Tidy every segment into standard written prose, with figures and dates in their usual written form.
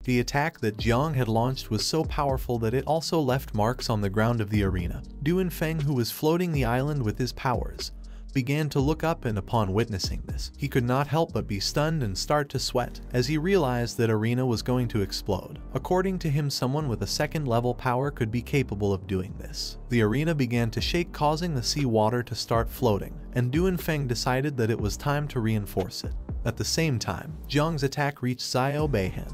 The attack that Jiang had launched was so powerful that it also left marks on the ground of the arena. Duanfeng, who was floating the island with his powers, began to look up, and upon witnessing this, he could not help but be stunned and start to sweat as he realized that arena was going to explode. According to him, someone with a second level power could be capable of doing this. The arena began to shake, causing the sea water to start floating, and Duanfeng decided that it was time to reinforce it. At the same time, Jiang's attack reached Xiao Beihan,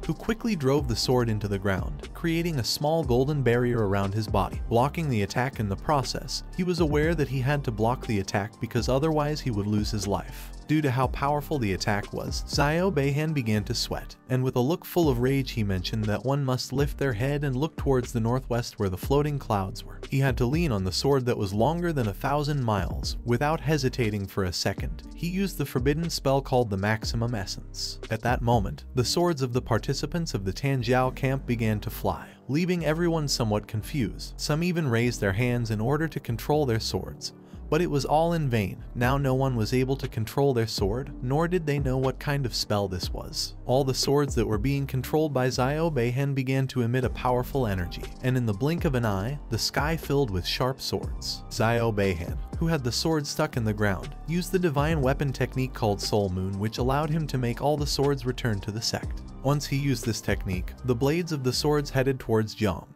who quickly drove the sword into the ground, creating a small golden barrier around his body, blocking the attack in the process. He was aware that he had to block the attack because otherwise he would lose his life. Due to how powerful the attack was, Xiao Beihan began to sweat, and with a look full of rage he mentioned that one must lift their head and look towards the northwest where the floating clouds were. He had to lean on the sword that was longer than 1,000 miles. Without hesitating for a second, he used the forbidden spell called the Maximum Essence. At that moment, the swords of the participants of the Tanjiao camp began to fly, leaving everyone somewhat confused. Some even raised their hands in order to control their swords, but it was all in vain. Now no one was able to control their sword, nor did they know what kind of spell this was. All the swords that were being controlled by Xiao Beihan began to emit a powerful energy, and in the blink of an eye, the sky filled with sharp swords. Xiao Beihan, who had the sword stuck in the ground, used the divine weapon technique called Soul Moon, which allowed him to make all the swords return to the sect. Once he used this technique, the blades of the swords headed towards Jiang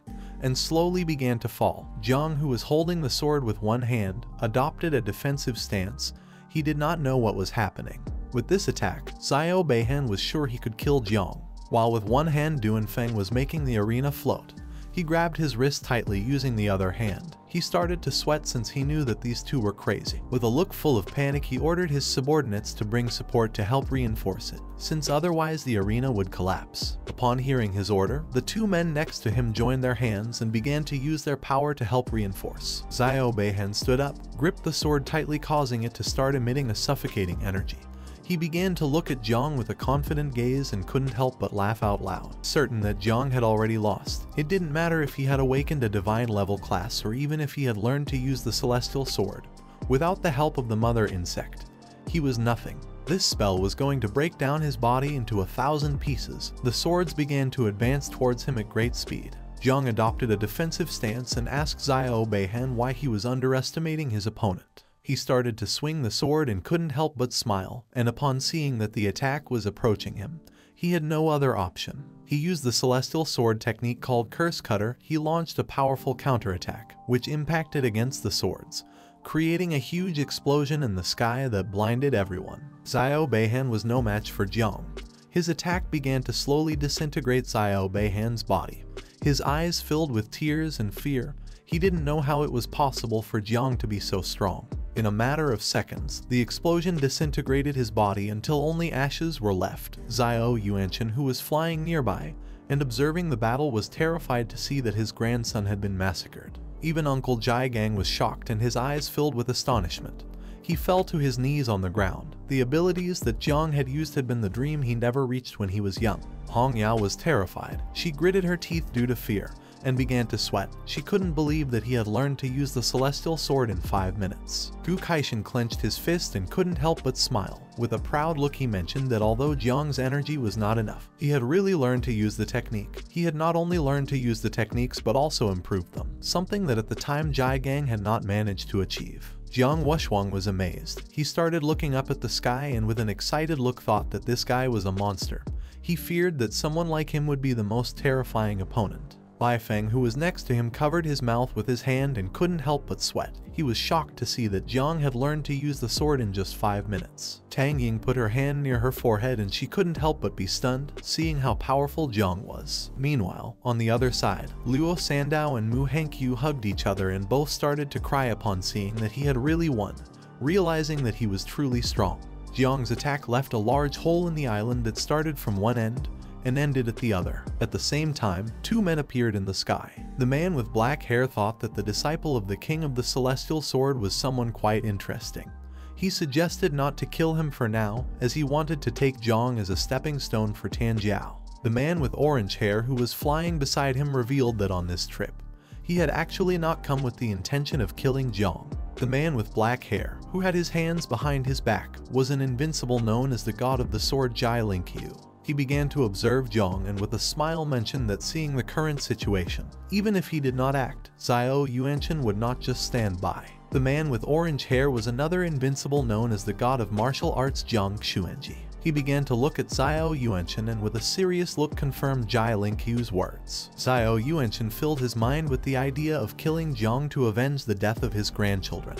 and slowly began to fall. Jiang, who was holding the sword with one hand, adopted a defensive stance. He did not know what was happening. With this attack, Xiao Beihan was sure he could kill Jiang. While with one hand Duanfeng was making the arena float, he grabbed his wrist tightly using the other hand. He started to sweat since he knew that these two were crazy. With a look full of panic, he ordered his subordinates to bring support to help reinforce it, since otherwise the arena would collapse. Upon hearing his order, the two men next to him joined their hands and began to use their power to help reinforce. Xiao Beihan stood up, gripped the sword tightly, causing it to start emitting a suffocating energy. He began to look at Jiang with a confident gaze and couldn't help but laugh out loud. Certain that Jiang had already lost, it didn't matter if he had awakened a divine level class or even if he had learned to use the celestial sword. Without the help of the mother insect, he was nothing. This spell was going to break down his body into 1,000 pieces. The swords began to advance towards him at great speed. Jiang adopted a defensive stance and asked Xiao Beihan why he was underestimating his opponent. He started to swing the sword and couldn't help but smile, and upon seeing that the attack was approaching him, he had no other option. He used the celestial sword technique called Curse Cutter. He launched a powerful counterattack, which impacted against the swords, creating a huge explosion in the sky that blinded everyone. Xiao Beihan was no match for Jiang. His attack began to slowly disintegrate Xiao Beihan's body. His eyes filled with tears and fear. He didn't know how it was possible for Jiang to be so strong. In a matter of seconds, the explosion disintegrated his body until only ashes were left. Xiao Yuanchen, who was flying nearby and observing the battle, was terrified to see that his grandson had been massacred. Even Uncle Jigang was shocked and his eyes filled with astonishment. He fell to his knees on the ground. The abilities that Jiang had used had been the dream he never reached when he was young. Hong Yao was terrified. She gritted her teeth due to fear and began to sweat. She couldn't believe that he had learned to use the celestial sword in 5 minutes. Gu Kaishan clenched his fist and couldn't help but smile. With a proud look, he mentioned that although Jiang's energy was not enough, he had really learned to use the technique. He had not only learned to use the techniques but also improved them, something that at the time Jigang had not managed to achieve. Jiang Wushuang was amazed. He started looking up at the sky and with an excited look thought that this guy was a monster. He feared that someone like him would be the most terrifying opponent. Bai Feng, who was next to him, covered his mouth with his hand and couldn't help but sweat. He was shocked to see that Jiang had learned to use the sword in just 5 minutes. Tang Ying put her hand near her forehead and she couldn't help but be stunned, seeing how powerful Jiang was. Meanwhile, on the other side, Luo Sandao and Mu Hankyu hugged each other and both started to cry upon seeing that he had really won, realizing that he was truly strong. Jiang's attack left a large hole in the island that started from one end and ended at the other. At the same time, 2 men appeared in the sky. The man with black hair thought that the disciple of the King of the Celestial Sword was someone quite interesting. He suggested not to kill him for now, as he wanted to take Jiang as a stepping stone for Tanjiao. The man with orange hair who was flying beside him revealed that on this trip, he had actually not come with the intention of killing Jiang. The man with black hair, who had his hands behind his back, was an invincible known as the god of the sword Jai Linkyu. He began to observe Jiang and with a smile mentioned that seeing the current situation, even if he did not act, Xiao Yuanchen would not just stand by. The man with orange hair was another invincible known as the god of martial arts Jiang Xuanji. He began to look at Xiao Yuanchen and with a serious look confirmed Jai Lingqiu's words. Xiao Yuanchen filled his mind with the idea of killing Jiang to avenge the death of his grandchildren.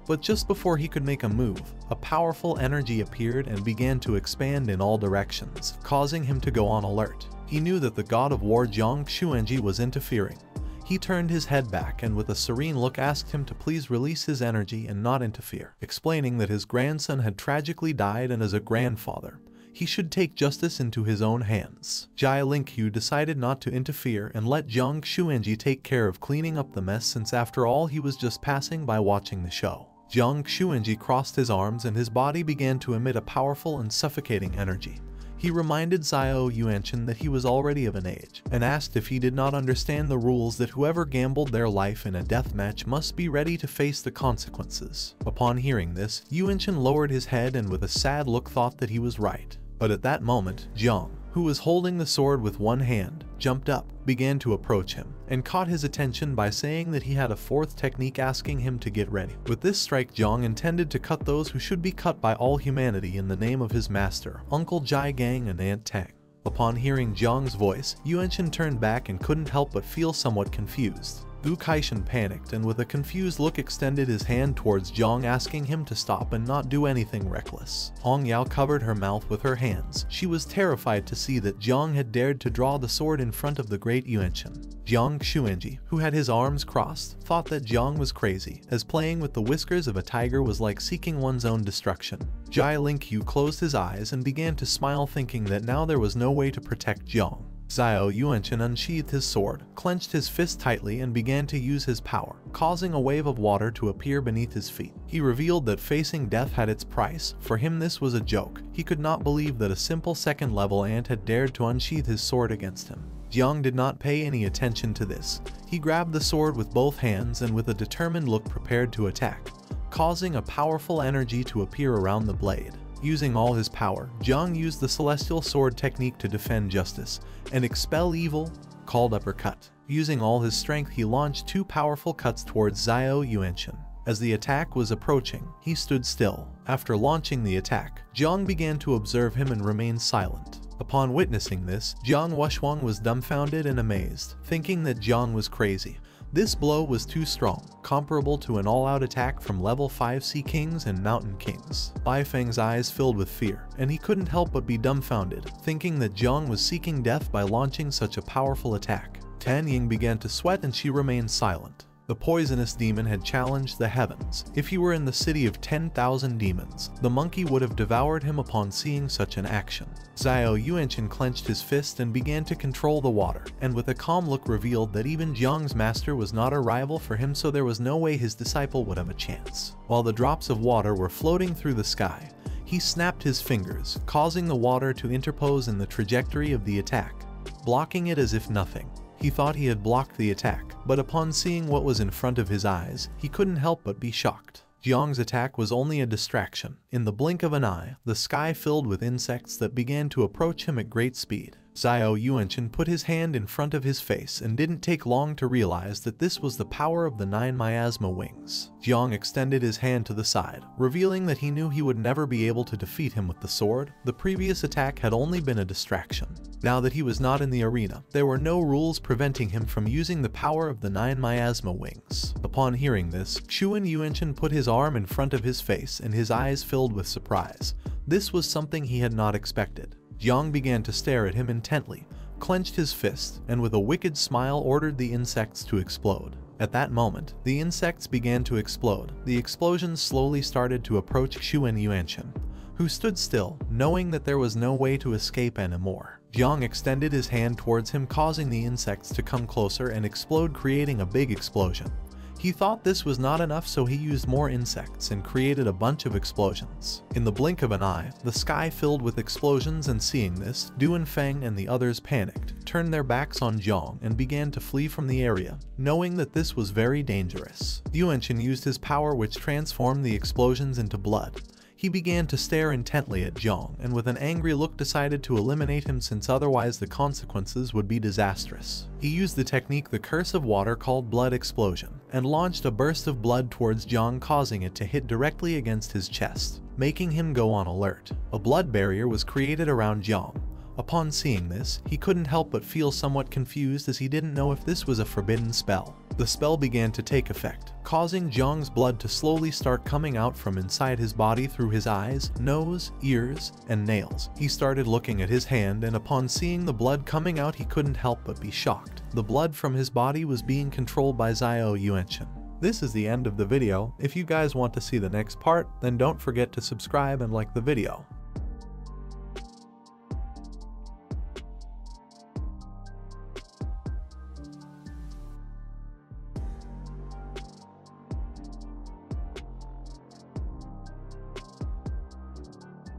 But just before he could make a move, a powerful energy appeared and began to expand in all directions, causing him to go on alert. He knew that the god of war Jiang Xuanji was interfering. He turned his head back and with a serene look asked him to please release his energy and not interfere, explaining that his grandson had tragically died and as a grandfather, he should take justice into his own hands. Jai Lingqiu decided not to interfere and let Jiang Xuanji take care of cleaning up the mess since after all he was just passing by watching the show. Jiang Xuanji crossed his arms and his body began to emit a powerful and suffocating energy. He reminded Xiao Yuanchen that he was already of an age, and asked if he did not understand the rules that whoever gambled their life in a death match must be ready to face the consequences. Upon hearing this, Yuanchen lowered his head and with a sad look thought that he was right. But at that moment, Jiang, who was holding the sword with one hand, jumped up, began to approach him, and caught his attention by saying that he had a fourth technique asking him to get ready. With this strike Jiang intended to cut those who should be cut by all humanity in the name of his master, Uncle Jai Gang and Aunt Tang. Upon hearing Jiang's voice, Yuanchen turned back and couldn't help but feel somewhat confused. Wu Kaishan panicked and with a confused look extended his hand towards Jiang asking him to stop and not do anything reckless. Hong Yao covered her mouth with her hands. She was terrified to see that Jiang had dared to draw the sword in front of the great Yuanchen. Jiang Xuanji, who had his arms crossed, thought that Jiang was crazy, as playing with the whiskers of a tiger was like seeking one's own destruction. Jai Lingqiu closed his eyes and began to smile thinking that now there was no way to protect Jiang. Xiao Yuanchen unsheathed his sword, clenched his fist tightly and began to use his power, causing a wave of water to appear beneath his feet. He revealed that facing death had its price. For him this was a joke. He could not believe that a simple second-level ant had dared to unsheath his sword against him. Jiang did not pay any attention to this. He grabbed the sword with both hands and with a determined look prepared to attack, causing a powerful energy to appear around the blade. Using all his power, Jiang used the celestial sword technique to defend justice and expel evil, called uppercut. Using all his strength he launched two powerful cuts towards Xiao Yuanchen. As the attack was approaching, he stood still. After launching the attack, Jiang began to observe him and remained silent. Upon witnessing this, Jiang Wuxuang was dumbfounded and amazed, thinking that Jiang was crazy. This blow was too strong, comparable to an all-out attack from level 5 Sea Kings and Mountain Kings. Bai Feng's eyes filled with fear, and he couldn't help but be dumbfounded, thinking that Jiang was seeking death by launching such a powerful attack. Tan Ying began to sweat and she remained silent. The poisonous demon had challenged the heavens. If he were in the city of 10,000 demons, the monkey would have devoured him upon seeing such an action. Xiao Yuanchen clenched his fist and began to control the water, and with a calm look revealed that even Jiang's master was not a rival for him, so there was no way his disciple would have a chance. While the drops of water were floating through the sky, he snapped his fingers, causing the water to interpose in the trajectory of the attack, blocking it as if nothing. He thought he had blocked the attack, but upon seeing what was in front of his eyes, he couldn't help but be shocked. Jiang's attack was only a distraction. In the blink of an eye, the sky filled with insects that began to approach him at great speed. Xiao Yuanchen put his hand in front of his face and didn't take long to realize that this was the power of the 9 miasma wings. Jiang extended his hand to the side, revealing that he knew he would never be able to defeat him with the sword. The previous attack had only been a distraction. Now that he was not in the arena, there were no rules preventing him from using the power of the 9 miasma wings. Upon hearing this, Xuan Yuanchen put his arm in front of his face and his eyes filled with surprise. This was something he had not expected. Jiang began to stare at him intently, clenched his fist, and with a wicked smile ordered the insects to explode. At that moment, the insects began to explode. The explosions slowly started to approach Xuan Yuanchen, who stood still, knowing that there was no way to escape anymore. Jiang extended his hand towards him, causing the insects to come closer and explode, creating a big explosion. He thought this was not enough, so he used more insects and created a bunch of explosions. In the blink of an eye, the sky filled with explosions, and seeing this, Du Feng and the others panicked, turned their backs on Jiang and began to flee from the area, knowing that this was very dangerous. Yuanchen used his power, which transformed the explosions into blood. He began to stare intently at Jiang and with an angry look decided to eliminate him since otherwise the consequences would be disastrous. He used the technique the curse of water called blood explosion and launched a burst of blood towards Jiang, causing it to hit directly against his chest, making him go on alert. A blood barrier was created around Jiang. Upon seeing this, he couldn't help but feel somewhat confused as he didn't know if this was a forbidden spell. The spell began to take effect, causing Jiang's blood to slowly start coming out from inside his body through his eyes, nose, ears, and nails. He started looking at his hand, and upon seeing the blood coming out he couldn't help but be shocked. The blood from his body was being controlled by Xiao Yuanchen. This is the end of the video. If you guys want to see the next part, then don't forget to subscribe and like the video.